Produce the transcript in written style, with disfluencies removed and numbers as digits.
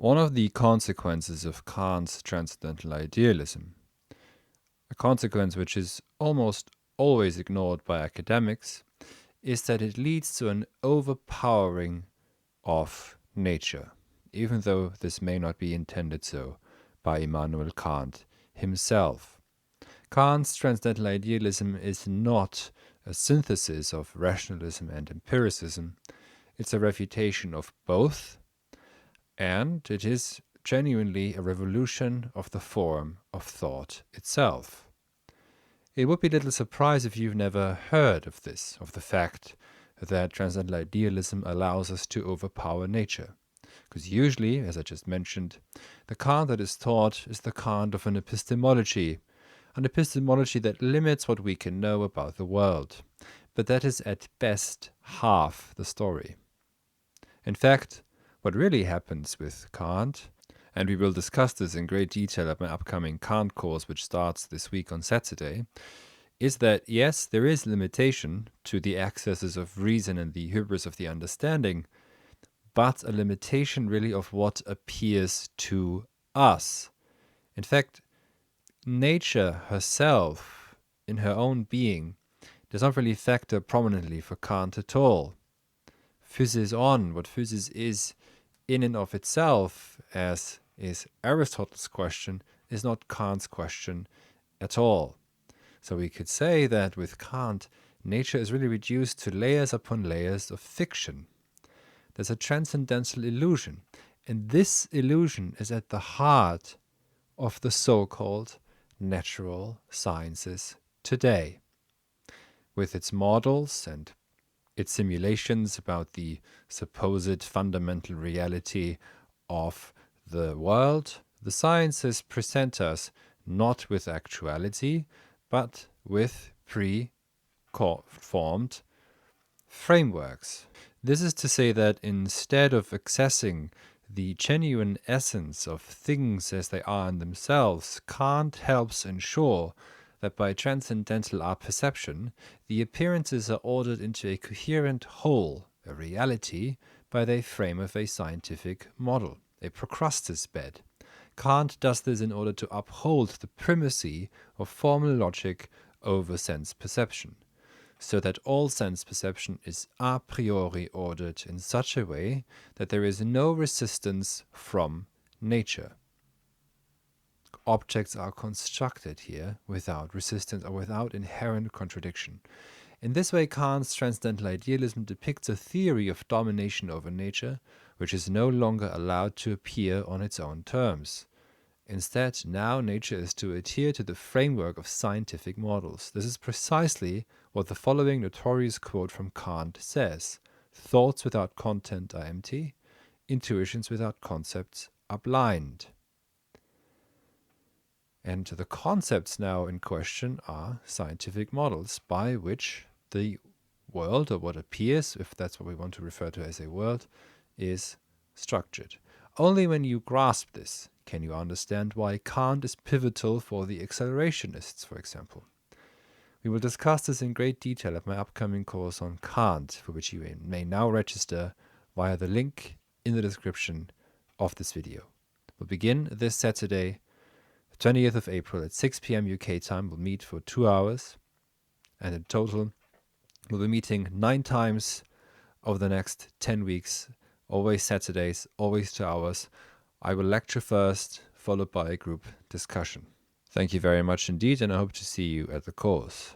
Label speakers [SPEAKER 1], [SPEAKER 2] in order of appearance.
[SPEAKER 1] One of the consequences of Kant's transcendental idealism, a consequence which is almost always ignored by academics, is that it leads to an overpowering of nature, even though this may not be intended so by Immanuel Kant himself. Kant's transcendental idealism is not a synthesis of rationalism and empiricism. It's a refutation of both, and it is genuinely a revolution of the form of thought itself. It would be little surprise if you've never heard of this, of the fact that transcendental idealism allows us to overpower nature. Because usually, as I just mentioned, the Kant that is taught is the Kant of an epistemology that limits what we can know about the world. But that is at best half the story. In fact, what really happens with Kant, and we will discuss this in great detail at my upcoming Kant course, which starts this week on Saturday, is that yes, there is limitation to the excesses of reason and the hubris of the understanding, but a limitation really of what appears to us. In fact, nature herself, in her own being, does not really factor prominently for Kant at all. Physis on, what physis is in and of itself, as is Aristotle's question, is not Kant's question at all. So we could say that with Kant, nature is really reduced to layers upon layers of fiction. There's a transcendental illusion, and this illusion is at the heart of the so-called natural sciences today, with its models and its simulations about the supposed fundamental reality of the world. The sciences present us not with actuality, but with pre-formed frameworks. This is to say that instead of accessing the genuine essence of things as they are in themselves, Kant helps ensure that by transcendental our perception, the appearances are ordered into a coherent whole, a reality, by the frame of a scientific model, a Procrustes bed. Kant does this in order to uphold the primacy of formal logic over sense perception, so that all sense perception is a priori ordered in such a way that there is no resistance from nature. Objects are constructed here without resistance or without inherent contradiction. In this way, Kant's transcendental idealism depicts a theory of domination over nature, which is no longer allowed to appear on its own terms. Instead, now nature is to adhere to the framework of scientific models. This is precisely what the following notorious quote from Kant says: "Thoughts without content are empty, intuitions without concepts are blind." And the concepts now in question are scientific models by which the world, or what appears, if that's what we want to refer to as a world, is structured. Only when you grasp this can you understand why Kant is pivotal for the accelerationists, for example. We will discuss this in great detail at my upcoming course on Kant, for which you may now register via the link in the description of this video. We'll begin this Saturday, 20th of April at 6 p.m. UK time. We'll meet for 2 hours, and in total we'll be meeting 9 times over the next 10 weeks, always Saturdays, always 2 hours. I will lecture first, followed by a group discussion. Thank you very much indeed, and I hope to see you at the course.